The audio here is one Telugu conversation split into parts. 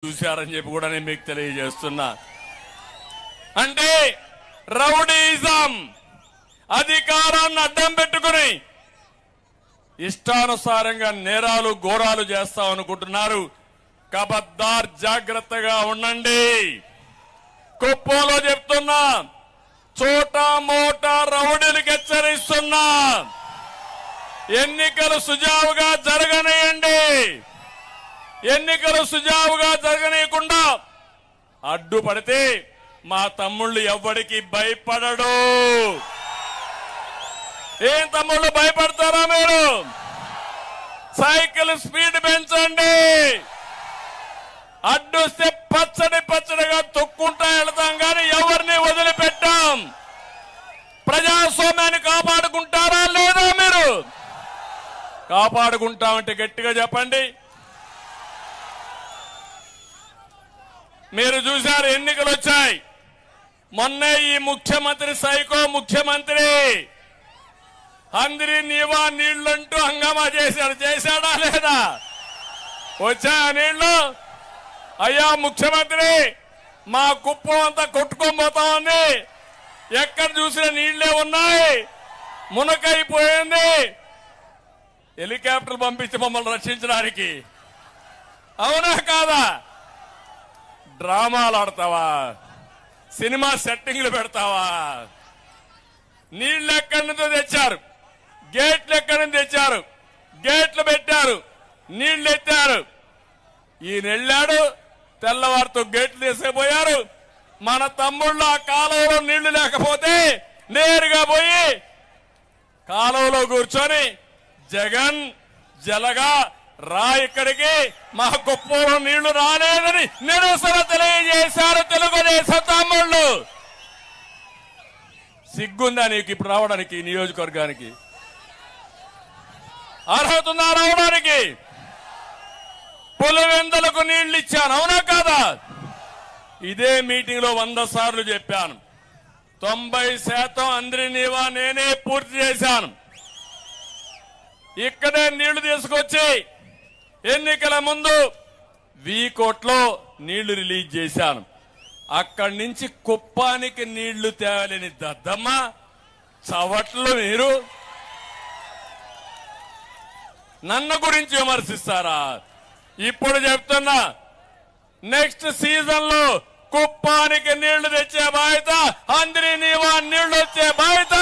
చూశారని చెప్పి కూడా నేను మీకు తెలియజేస్తున్నా. అంటే రౌడీయిజం అధికారాన్ని అడ్డం పెట్టుకుని ఇష్టానుసారంగా నేరాలు ఘోరాలు చేస్తామనుకుంటున్నారు. కబద్దార్, జాగ్రత్తగా ఉండండి. కుప్పంలో చెప్తున్నా, చోటా మోటా రౌడీలకు హెచ్చరిస్తున్నా, ఎన్నికలు సుజావుగా జరగనియండి. ఎన్నికలు సుజావుగా జరగనీయకుండా అడ్డుపడితే మా తమ్ముళ్ళు ఎవ్వడికి భయపడడు. ఏం తమ్ముళ్ళు భయపడతారా మీరు? సైకిల్ స్పీడ్ పెంచండి. అడ్డొస్తే పచ్చడి పచ్చడిగా తొక్కుంటా వెళతాం కానీ ఎవరిని వదిలిపెట్టాం. ప్రజాస్వామ్యాన్ని కాపాడుకుంటారా లేదా? మీరు కాపాడుకుంటామంటే గట్టిగా చెప్పండి. మీరు చూశారు, ఎన్నికలు వచ్చాయి. మొన్నే ఈ ముఖ్యమంత్రి సైకో ముఖ్యమంత్రి అందరి నీవా నీళ్లంటూ హంగామా చేశాడా లేదా? వచ్చాయా నీళ్లు? అయ్యా ముఖ్యమంత్రి, మా కుప్పం అంతా కొట్టుకోబోతామని ఎక్కడ చూసిన నీళ్లే ఉన్నాయి, మునకైపోయింది. హెలికాప్టర్లు పంపించి మమ్మల్ని రక్షించడానికి. అవునా కాదా? డ్రామాలు ఆడతావా? సినిమా సెట్టింగ్లు పెడతావా? నీళ్లు ఎక్కడి నుంచో తెచ్చారు, గేట్లు ఎక్కడి నుంచి తెచ్చారు, గేట్లు పెట్టారు, నీళ్లు ఎత్తారు. ఈయన వెళ్ళాడు, తెల్లవారితో గేట్లు తీసుకుపోయారు. మన తమ్ముళ్ళు ఆ కాలువలో నీళ్లు లేకపోతే నేరుగా పోయి కాలువలో కూర్చొని జగన్ జలగా రా, ఇక్కడికి మా కుప్పంలో నీళ్లు రాలేదని నిరసన తెలియజేశారు తెలుగుదేశం తమ్ముళ్ళు. సిగ్గుందా నీకు ఇప్పుడు రావడానికి? నియోజకవర్గానికి అర్హత ఉందా రావడానికి? పులివెందులకు నీళ్లు ఇచ్చాను, అవునా కాదా? ఇదే మీటింగ్ లో 100 సార్లు చెప్పాను. 90% అందరి నీవా నేనే పూర్తి చేశాను. ఇక్కడే నీళ్లు తీసుకొచ్చి ఎన్నికల ముందు వీకోట్లో నీళ్లు రిలీజ్ చేశాను. అక్కడి నుంచి కుప్పానికి నీళ్లు తేవాలని దద్దమ్మ చవట్లు. మీరు నన్ను గురించి విమర్శిస్తారా? ఇప్పుడు చెప్తున్నా, నెక్స్ట్ సీజన్ లో కుప్పానికి నీళ్లు తెచ్చే బాధ్యత, అందరి నీవా నీళ్లు వచ్చే బాధ్యత,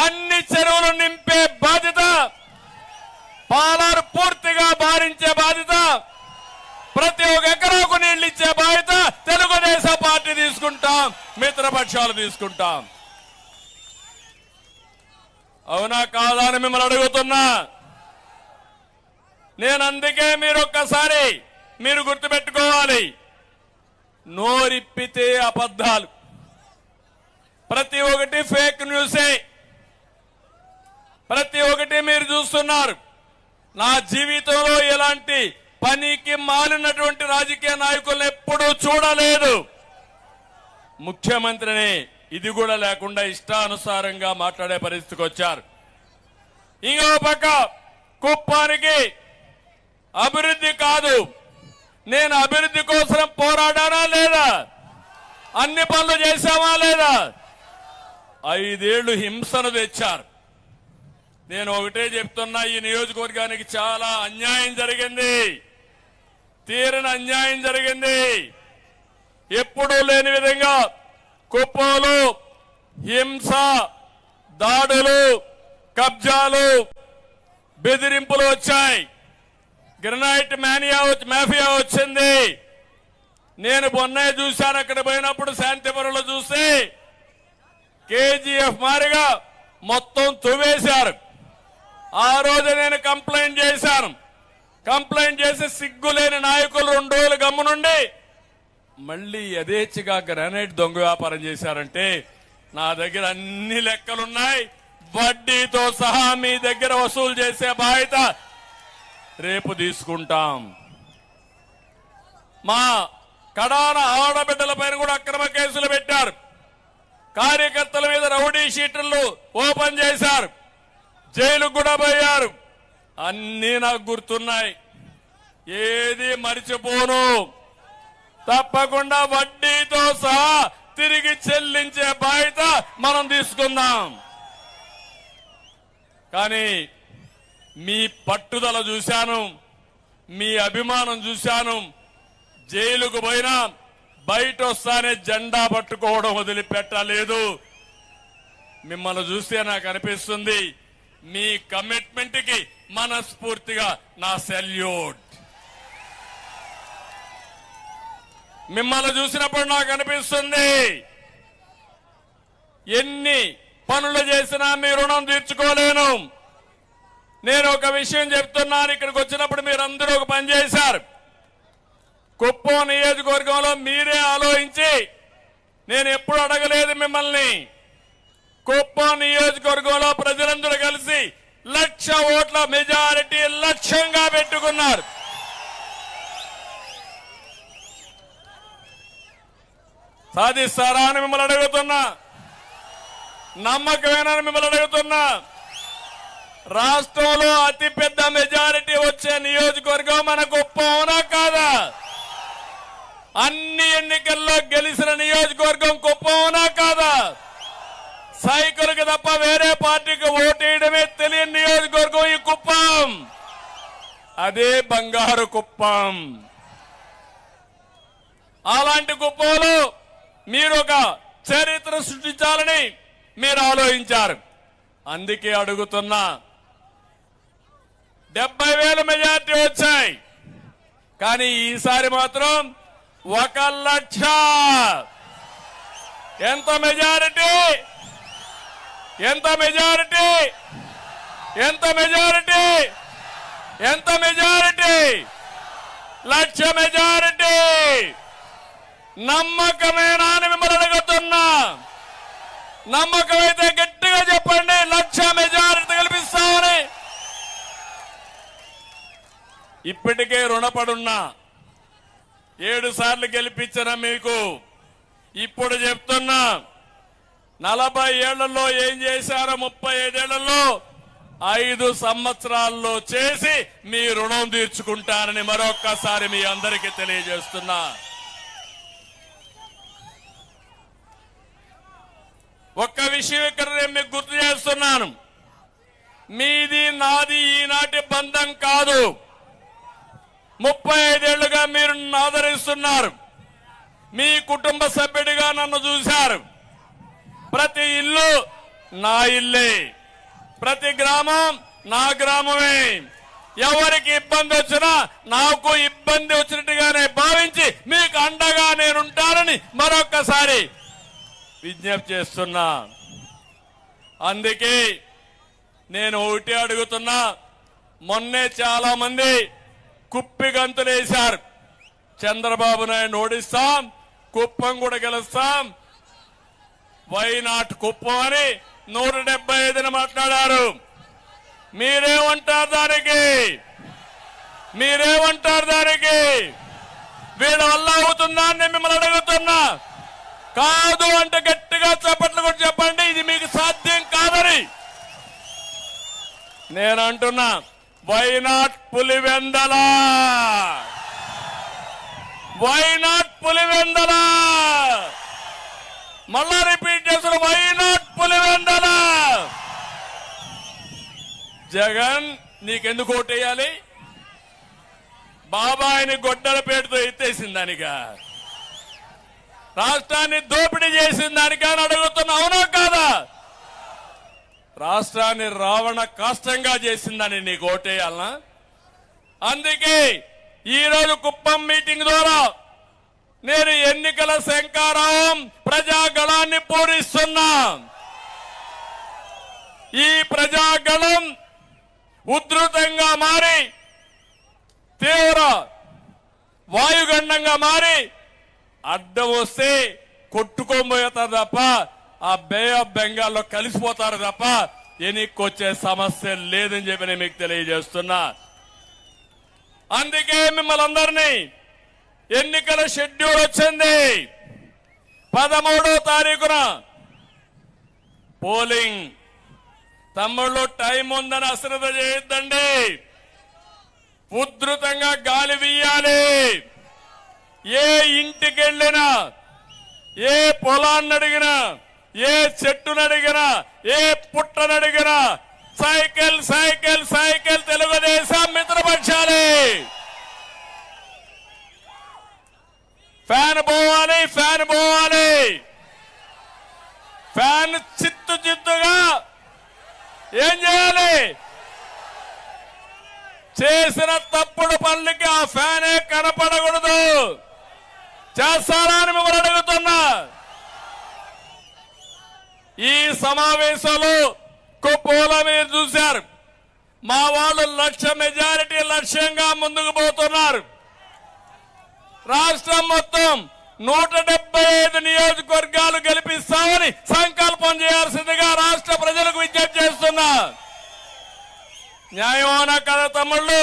అన్ని చెరువులు నింపే బాధ్యత, పాలారు పూర్తిగా భారించే బాధ్యత, ప్రతి ఒక్క ఎకరాకు నీళ్లు ఇచ్చే బాధ్యత తెలుగుదేశం పార్టీ తీసుకుంటాం, మిత్రపక్షాలు తీసుకుంటాం. అవునా కాదా అని మిమ్మల్ని అడుగుతున్నా. నేను అందుకే మీరు ఒక్కసారి మీరు గుర్తుపెట్టుకోవాలి, నోరిప్పితే అబద్ధాలు, ప్రతి ఒక్కటి ఫేక్ న్యూసే, ప్రతి ఒక్కటి మీరు చూస్తున్నారు. నా జీవితంలో ఎలాంటి పనికి మాలినటువంటి రాజకీయ నాయకులను ఎప్పుడూ చూడలేదు. ముఖ్యమంత్రిని ఇది కూడా లేకుండా ఇష్టానుసారంగా మాట్లాడే పరిస్థితికి వచ్చారు. ఇంకో పక్క కుప్పానికి అభివృద్ధి కాదు, నేను అభివృద్ధి కోసం పోరాడానా లేదా? అన్ని పనులు చేశామా లేదా? 5 ఏళ్లు హింసను తెచ్చారు. నేను ఒకటే చెప్తున్నా, ఈ నియోజకవర్గానికి చాలా అన్యాయం జరిగింది, తీరని అన్యాయం జరిగింది. ఎప్పుడూ లేని విధంగా కుప్పంలో హింస, దాడులు, కబ్జాలు, బెదిరింపులు వచ్చాయి. గ్రనైట్ మాఫియా వచ్చింది. నేను మొన్నే చూశాను, అక్కడ పోయినప్పుడు శాంతిపురంలో చూస్తే కేజీఎఫ్ మారిగా మొత్తం తువేశారు. ఆ రోజు నేను కంప్లైంట్ చేశాను. కంప్లైంట్ చేసి సిగ్గులేని నాయకులు 2 రోజులు గమ్మునుండి మళ్లీ యథేచ్ఛగా గ్రానైట్ దొంగ వ్యాపారం చేశారంటే నా దగ్గర అన్ని లెక్కలున్నాయి, వడ్డీతో సహా మీ దగ్గర వసూలు చేసే బాధ్యత రేపు తీసుకుంటాం. మా కడాన ఆడబిడ్డల పైన కూడా అక్రమ కేసులు పెట్టారు. కార్యకర్తల మీద రౌడీ షీటర్లు ఓపెన్ చేశారు, జైలుకు కూడా పోయారు. అన్నీ నాకు గుర్తున్నాయి. ఏది మరిచిపోను. తప్పకుండా వడ్డీతో సహా తిరిగి చెల్లించే బాధ్యత మనం తీసుకుందాం. కానీ మీ పట్టుదల చూశాను, మీ అభిమానం చూశాను. జైలుకు పోయినా బయట వస్తానే జెండా పట్టుకోవడం వదిలిపెట్టలేదు. మిమ్మల్ని చూస్తే నాకు అనిపిస్తుంది మీ కమిట్మెంట్ కి మనస్ఫూర్తిగా నా సెల్యూట్. మిమ్మల్ని చూసినప్పుడు నాకు అనిపిస్తుంది ఎన్ని పనులు చేసినా మీ రుణం తీర్చుకోలేను. నేను ఒక విషయం చెప్తున్నాను. ఇక్కడికి వచ్చినప్పుడు మీరందరూ ఒక పని చేశారు. కుప్పం నియోజకవర్గంలో మీరే ఆలోచించి, నేను ఎప్పుడు అడగలేదు మిమ్మల్ని, కుప్పం నియోజకవర్గంలో ప్రజలందరూ కలిసి 1,00,000 ఓట్ల మెజారిటీ లక్ష్యంగా పెట్టుకున్నారు. సాధిస్తారా అని మిమ్మల్ని అడుగుతున్నా. నమ్మకమేనని మిమ్మల్ని అడుగుతున్నా. రాష్ట్రంలో అతిపెద్ద మెజారిటీ వచ్చే నియోజకవర్గం మన కుప్పం, అవునా కాదా? అన్ని ఎన్నికల్లో గెలిచిన నియోజకవర్గం కుప్పం, అవునా కాదా? సైకిల్కి తప్ప వేరే పార్టీకి ఓటేయడమే తెలియని నియోజకవర్గం ఈ కుప్పం. అదే బంగారు కుప్పం. అలాంటి కుప్పంలో మీరు ఒక చరిత్ర సృష్టించాలని మీరు ఆలోచించారు. అందుకే అడుగుతున్నా. 70,000 మెజార్టీ వచ్చాయి. కానీ ఈసారి మాత్రం 1,00,000. ఎంత మెజారిటీ? ఎంత మెజారిటీ? ఎంత మెజారిటీ? ఎంత మెజారిటీ? 1,00,000 మెజారిటీ. నమ్మకమేనా అని మిమ్మల్ని అడుగుతున్నా. నమ్మకమైతే గట్టిగా చెప్పండి. 1,00,000 మెజారిటీ గెలిపిస్తామని. ఇప్పటికే రుణపడున్నా. 7 సార్లు గెలిపించిన మీకు ఇప్పుడు చెప్తున్నా, 40 ఏళ్లలో ఏం చేశారో 35 ఏళ్లలో 5 సంవత్సరాల్లో చేసి మీ రుణం తీర్చుకుంటానని మరొక్కసారి మీ అందరికీ తెలియజేస్తున్నా. ఒక్క విషయం ఇక్కడ నేను మీకు గుర్తు చేస్తున్నాను. మీది నాది ఈనాటి బంధం కాదు. 35 ఏళ్లుగా మీరు నన్ను ఆదరిస్తున్నారు. మీ కుటుంబ సభ్యుడిగా నన్ను చూశారు. ప్రతి ఇల్లు నా ఇల్లే, ప్రతి గ్రామం నా గ్రామమే. ఎవరికి ఇబ్బంది వచ్చినా నాకు ఇబ్బంది వచ్చినట్టుగానే భావించి మీకు అండగా నేనుంటానని మరొక్కసారి విజ్ఞప్తి చేస్తున్నా. అందుకే నేను ఒకటి అడుగుతున్నా. మొన్నే చాలా మంది కుప్పి గంతులేశారు. చంద్రబాబు నాయుడు ఓడిస్తాం, కుప్పం కూడా గెలుస్తాం, వై నాట్ కుప్పం అని 175 మాట్లాడారు. మీరేమంటారు దానికి? మీరేమంటారు దానికి? వీళ్ళ వల్ల అవుతుందా అని మిమ్మల్ని అడుగుతున్నా. కాదు అంటే గట్టిగా చప్పట్లు కూడా చెప్పండి. ఇది మీకు సాధ్యం కాదని నేను అంటున్నా. Why not Pulivendula? Why not Pulivendula? మళ్ళా రిపీట్ చేస్తున్న వై నాట్ పులివెందల? జగన్ నీకెందుకు ఓటేయాలి? బాబాయిని గొడ్డల పేరుతో ఎత్తేసిన దానిగా, రాష్ట్రాన్ని దోపిడీ చేసిన దానిగా అని అడుగుతున్నా. అవునా కాదా? రాష్ట్రాన్ని రావణ కాష్టంగా చేసిందని నీకు ఓటేయాలనా? అందుకే ఈరోజు కుప్పం మీటింగ్ ద్వారా నేను ఎన్నికల శంకారావం ప్రజాగళాన్ని పూరిస్తున్నా. ఈ ప్రజాగళం ఉధృతంగా మారి తీవ్ర వాయుగండంగా మారి అడ్డం వస్తే కొట్టుకోబోతారు తప్ప, ఆ బే ఆఫ్ బెంగాల్లో కలిసిపోతారు తప్ప ఎన్నికొచ్చే సమస్య లేదని చెప్పి నేను మీకు తెలియజేస్తున్నా. అందుకే మిమ్మల్ని అందరినీ ఎన్నికల షెడ్యూల్ వచ్చింది. 13వ తారీఖున పోలింగ్. తమ్ముళ్ళు టైం ఉందని అశ్రద్ధ చేయొద్దండి. ఉధృతంగా గాలి ఏ ఇంటికి వెళ్ళినా, ఏ పొలాన్ని అడిగినా, ఏ చెట్టును అడిగినా, ఏ పుట్టను అడిగినా సైకిల్ సైకిల్ సైకిల్ తెలుగుదేశం మిత్రపక్షాలే. ఫ్యాన్ పోవాలి, ఫ్యాన్ పోవాలి. ఫ్యాన్ చిత్తు చిత్తుగా ఏం చేయాలి? చేసిన తప్పుడు పనులకి ఆ ఫ్యానే కనపడకూడదు. చేస్తారా అని మిమ్మల్ని అడుగుతున్నా. ఈ సమావేశంలో కుప్పంలో మీరు చూశారు, మా వాళ్ళు 1,00,000 మెజారిటీ లక్ష్యంగా ముందుకు పోతున్నారు. రాష్ట్రం మొత్తం 175 నియోజకవర్గాలు గెలిపిస్తామని సంకల్పం చేయాల్సిందిగా రాష్ట్ర ప్రజలకు విజ్ఞప్తి చేస్తున్నా. న్యాయమానా కదా తమ్ముళ్ళు?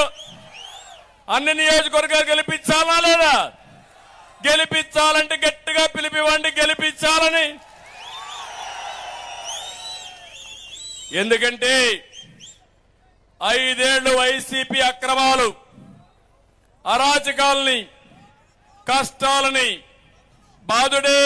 అన్ని నియోజకవర్గాలు గెలిపించాలా లేదా? గెలిపించాలంటే గట్టిగా పిలిపివ్వండి, గెలిపించాలని. ఎందుకంటే 5 ఏళ్లు వైసీపీ అక్రమాలు, అరాచకాలని, కష్టాలని బాధుడే